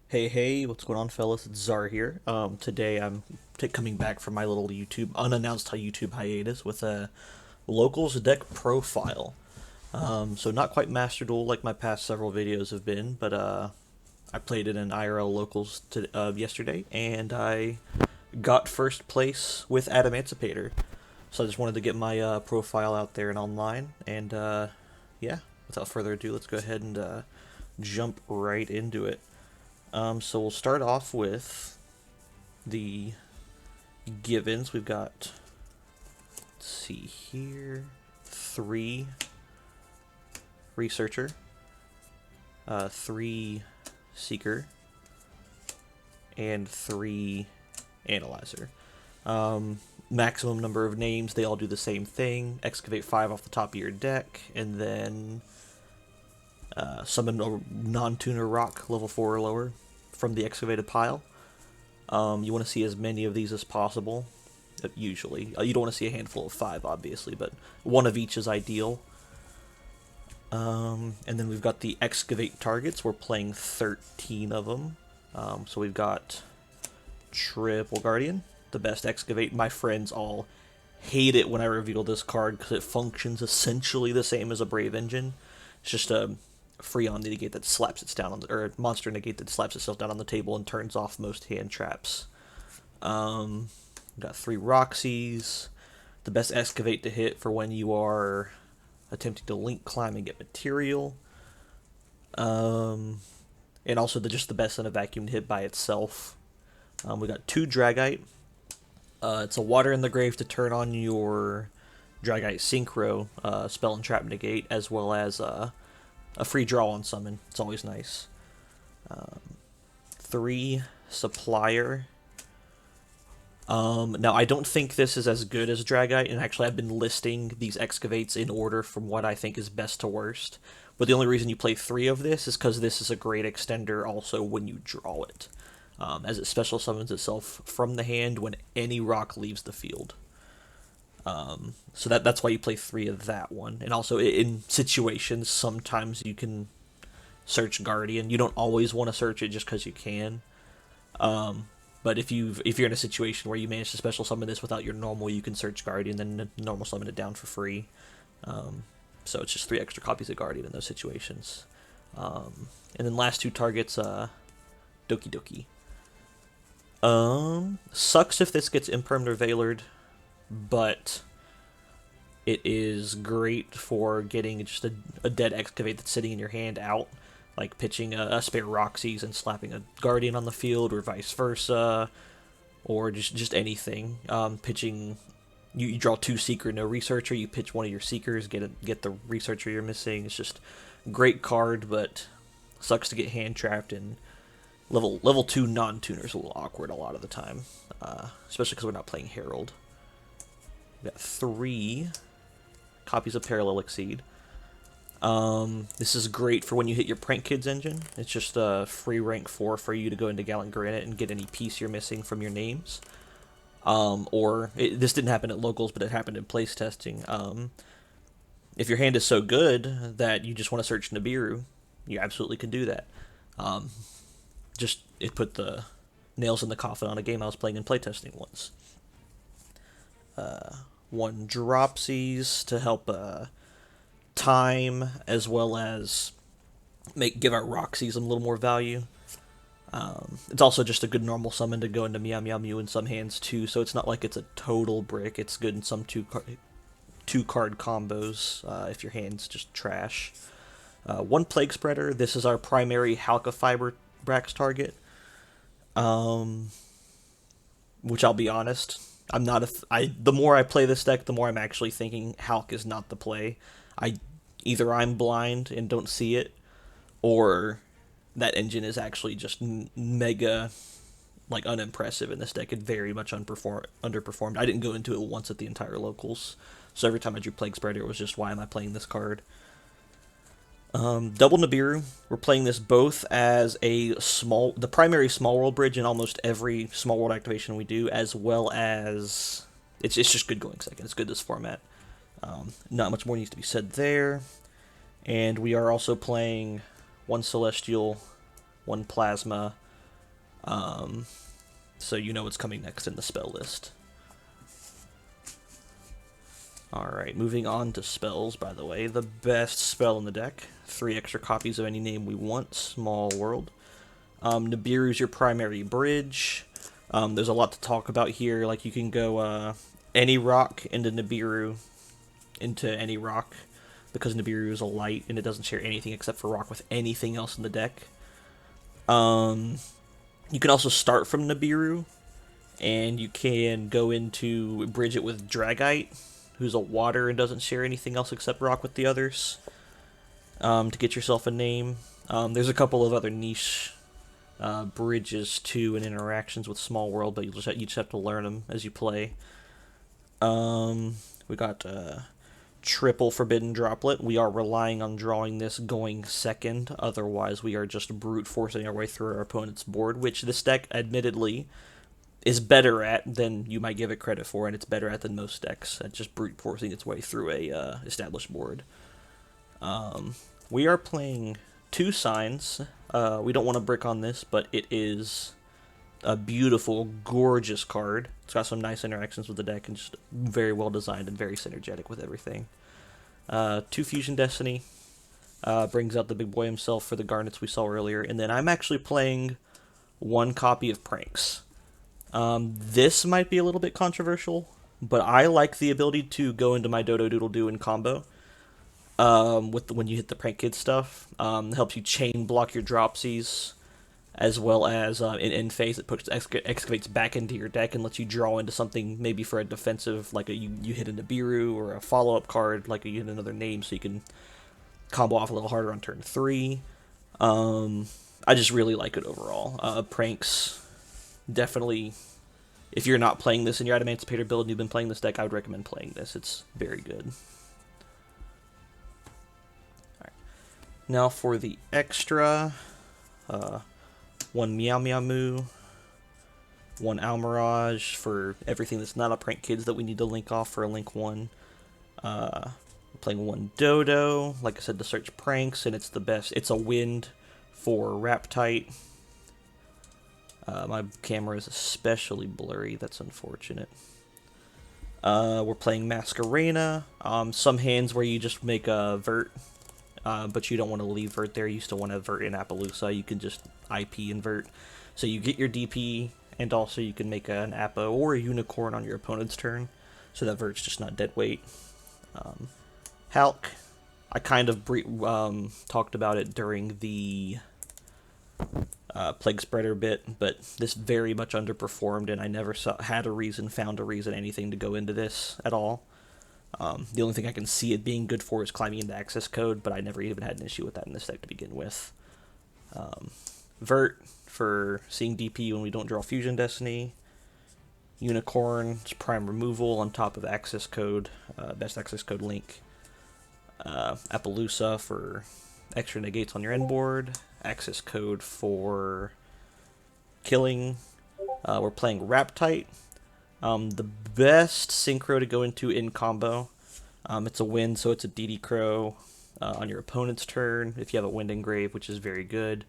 Hey, what's going on, fellas? It's Czar here. Today I'm coming back from my little unannounced YouTube hiatus with a locals deck profile. So not quite Master Duel like my past several videos have been, but I played it in IRL locals yesterday, and I got first place with Adamancipator. So I just wanted to get my profile out there and online, and yeah, without further ado, let's go ahead and jump right into it. So we'll start off with the givens. We've got, let's see here, 3 researcher, 3 seeker, and 3 analyzer. Maximum number of names, they all do the same thing. Excavate 5 off the top of your deck, and then summon a non-tuner rock, level 4 or lower, from the excavated pile. You want to see as many of these as possible, usually. You don't want to see a handful of 5, obviously, but one of each is ideal. And then we've got the excavate targets. We're playing 13 of them. So we've got Triple Guardian, the best excavate. My friends all hate it when I reveal this card because it functions essentially the same as a Brave Engine. It's just a Freon negate that slaps it down on the, or monster negate that slaps itself down on the table and turns off most hand traps. Got 3 Roxys, the best excavate to hit for when you are attempting to link climb and get material. And also just the best in a vacuum to hit by itself. We got 2 Dragite. It's a water in the grave to turn on your Dragite Synchro spell and trap negate, as well as a free draw on summon. It's always nice. 3 supplier. Now, I don't think this is as good as Dragite, and actually I've been listing these excavates in order from what I think is best to worst. But the only reason you play 3 of this is because this is a great extender also when you draw it, as it special summons itself from the hand when any rock leaves the field. So that's why you play 3 of that one. And also in situations, sometimes you can search Guardian. You don't always want to search it just because you can. But if you're in a situation where you manage to special summon this without your normal, you can search Guardian, then normal summon it down for free. So it's just 3 extra copies of Guardian in those situations. And then last 2 targets, Doki Doki. Sucks if this gets Impermanent or Veilered, but it is great for getting just a dead excavate that's sitting in your hand out, like pitching a spare Roxy's and slapping a Guardian on the field, or vice versa, or just anything. Pitching, you draw 2 Seeker, no Researcher. You pitch one of your Seekers, get the Researcher you're missing. It's just great card, but sucks to get hand trapped, and level 2 non-tuners a little awkward a lot of the time, especially because we're not playing Herald. We got 3 copies of Parallel Exceed. This is great for when you hit your Prank Kids engine. It's just a free rank 4 for you to go into Gallant Granite and get any piece you're missing from your names. This didn't happen at locals, but it happened in place testing. If your hand is so good that you just want to search Nibiru, you absolutely can do that. It put the nails in the coffin on a game I was playing in playtesting once. 1 Dropsies to help time, as well as give our Roxy some little more value. It's also just a good normal summon to go into Meow Meow Mew in some hands too, so it's not like it's a total brick. It's good in some two card combos if your hand's just trash. 1 Plague Spreader. This is our primary Halka Fiber Brax target. Which I'll be honest, I'm not the more I play this deck, the more I'm actually thinking Halk is not the play. Either I'm blind and don't see it, or that engine is actually just mega, like, unimpressive in this deck. It very much underperformed. I didn't go into it once at the entire locals, so every time I drew Plague Spreader, it was just, why am I playing this card? Double Nibiru. We're playing this both as the primary small world bridge in almost every small world activation we do, as well as it's just good going second. It's good this format. Not much more needs to be said there. And we are also playing 1 Celestial, 1 Plasma, So you know what's coming next in the spell list. Alright, moving on to spells, by the way. The best spell in the deck. 3 extra copies of any name we want. Small World. Nibiru's your primary bridge. There's a lot to talk about here. Like, you can go any rock into Nibiru, into any rock, because Nibiru is a light, and it doesn't share anything except for rock with anything else in the deck. You can also start from Nibiru, and you can go into bridge it with Dragite, who's a water and doesn't share anything else except rock with the others, to get yourself a name. There's a couple of other niche bridges too and interactions with Small World, but you just have to learn them as you play. We got triple Forbidden Droplet. We are relying on drawing this going second, otherwise we are just brute forcing our way through our opponent's board, which this deck admittedly is better at than you might give it credit for, and it's better at than most decks at just brute forcing its way through a established board. We are playing 2 signs. We don't want to brick on this, but it is a beautiful, gorgeous card. It's got some nice interactions with the deck and just very well designed and very synergetic with everything. 2 Fusion Destiny brings out the big boy himself for the Garnets we saw earlier, and then I'm actually playing 1 copy of Pranks. This might be a little bit controversial, but I like the ability to go into my Dodo Doodle Doo in combo. When you hit the Prank Kid stuff, it helps you chain block your dropsies, as well as in end phase it puts excavates back into your deck and lets you draw into something maybe for a defensive, like you hit a Nibiru, or a follow-up card like you hit another name, so you can combo off a little harder on turn 3. I just really like it overall. Pranks, definitely, if you're not playing this in your Adamancipator build and you've been playing this deck, I would recommend playing this. It's very good. Alright. Now for the extra, 1 Meow Meow Moo, 1 Almirage for everything that's not a Prank Kids that we need to link off for a link 1. We're playing 1 Dodo, like I said, to search pranks, and it's the best. It's a wind for Raptite. My camera is especially blurry, that's unfortunate. We're playing Masquerena. Some hands where you just make a Vert, but you don't want to leave Vert there, you still want to Vert in Appaloosa, you can just IP invert. So you get your DP, and also you can make an Appo or a Unicorn on your opponent's turn, so that Vert's just not dead weight. Hulk, I kind of talked about it during the Plague Spreader bit, but this very much underperformed, and I never found a reason, anything to go into this at all. The only thing I can see it being good for is climbing into access code, but I never even had an issue with that in this deck to begin with. Vert for seeing DP when we don't draw Fusion Destiny. Unicorn, it's prime removal on top of access code, best access code link. Appaloosa for extra negates on your end board. Access code for killing. We're playing Raptite. The best synchro to go into in combo. It's a wind, so it's a DD Crow on your opponent's turn if you have a Wind Engrave, which is very good.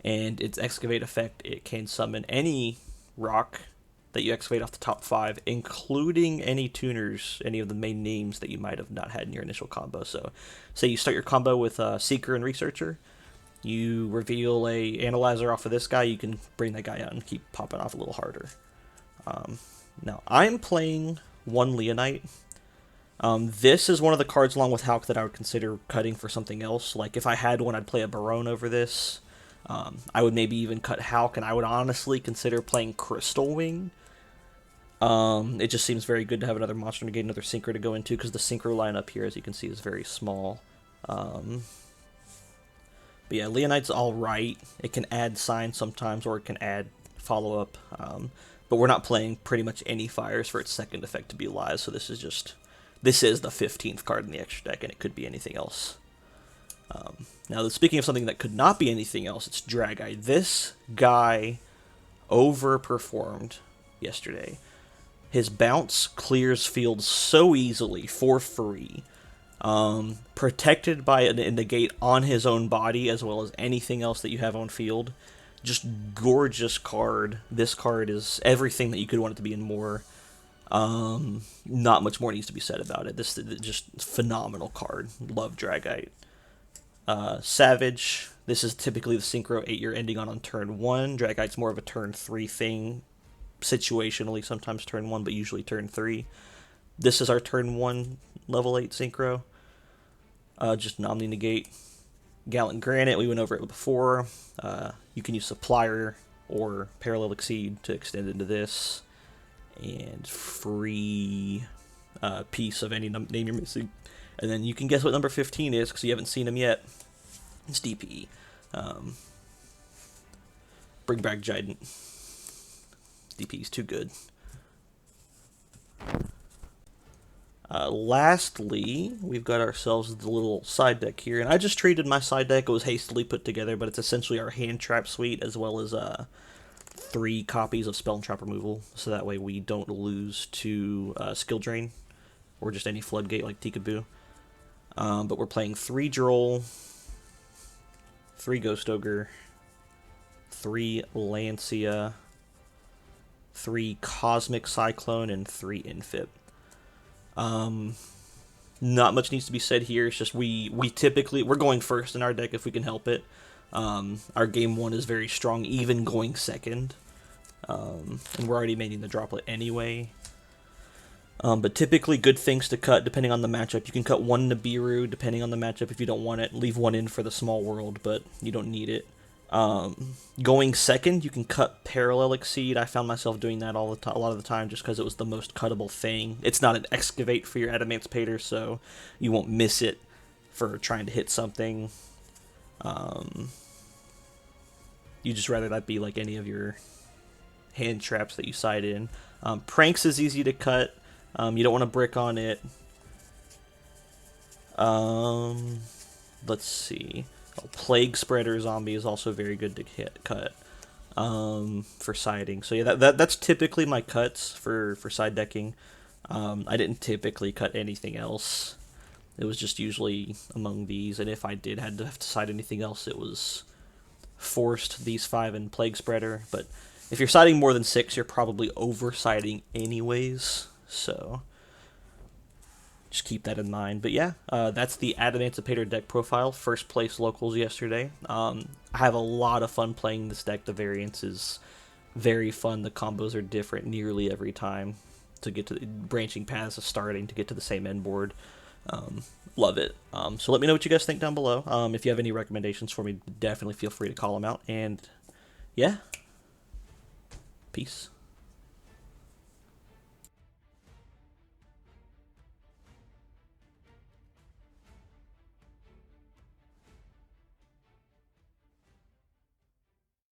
And its excavate effect, it can summon any rock that you excavate off the top 5, including any tuners, any of the main names that you might have not had in your initial combo. So, say you start your combo with Seeker and Researcher, you reveal a Analyzer off of this guy, you can bring that guy out and keep popping off a little harder. Now, I'm playing 1 Leonite. This is one of the cards along with Hulk that I would consider cutting for something else. Like, if I had one, I'd play a Barone over this. I would maybe even cut Hulk, and I would honestly consider playing Crystal Wing. It just seems very good to have another monster negate, another synchro to go into, because the synchro lineup here, as you can see, is very small. But yeah, Leonite's alright. It can add sign sometimes, or it can add follow-up. But we're not playing pretty much any fires for its second effect to be live, so this is the 15th card in the extra deck, and it could be anything else. Now, speaking of something that could not be anything else, it's Drageye. This guy overperformed yesterday. His bounce clears fields so easily for free, protected by a negate on his own body as well as anything else that you have on field. Just gorgeous card. This card is everything that you could want it to be and more. Not much more needs to be said about it. This is just phenomenal card. Love Dragite. Savage. This is typically the Synchro 8 you're ending on turn 1. Dragite's more of a turn 3 thing. Situationally, sometimes turn 1, but usually turn 3. This is our turn 1 level 8 Synchro. Just an Omni Negate. Gallant Granite, we went over it before. You can use Supplier or Parallel Exceed to extend into this. And free piece of any name you're missing. And then you can guess what number 15 is, because you haven't seen him yet. It's DPE. Bring back Giant. DPE's too good. Lastly, we've got ourselves the little side deck here, and I just treated my side deck. It was hastily put together, but it's essentially our hand trap suite, as well as 3 copies of spell and trap removal, so that way we don't lose to skill drain, or just any floodgate like Tikaboo. But we're playing 3 Droll, 3 Ghost Ogre, 3 Lancia, 3 Cosmic Cyclone, and 3 Infip. Not much needs to be said here. It's just we're going first in our deck if we can help it. Our game 1 is very strong, even going second. And we're already making the droplet anyway. But typically good things to cut depending on the matchup. You can cut 1 Nibiru depending on the matchup if you don't want it. Leave 1 in for the small world, but you don't need it. Going second, you can cut Parallel Exceed. I found myself doing that a lot of the time just because it was the most cuttable thing. It's not an Excavate for your Adamancipator, so you won't miss it for trying to hit something. You just rather that be like any of your hand traps that you side in. Pranks is easy to cut. You don't want to brick on it. Let's see. Plague Spreader Zombie is also very good to cut for siding. So yeah, that's typically my cuts for side decking. I didn't typically cut anything else. It was just usually among these, and if I did have to side anything else, it was forced these 5 and Plague Spreader. But if you're siding more than 6, you're probably over-siding anyways, so just keep that in mind. But yeah, that's the Adamancipator deck profile. First place locals yesterday. I have a lot of fun playing this deck. The variance is very fun. The combos are different nearly every time to get to the branching paths of starting to get to the same end board. Love it. So let me know what you guys think down below. If you have any recommendations for me, definitely feel free to call them out. And yeah, peace.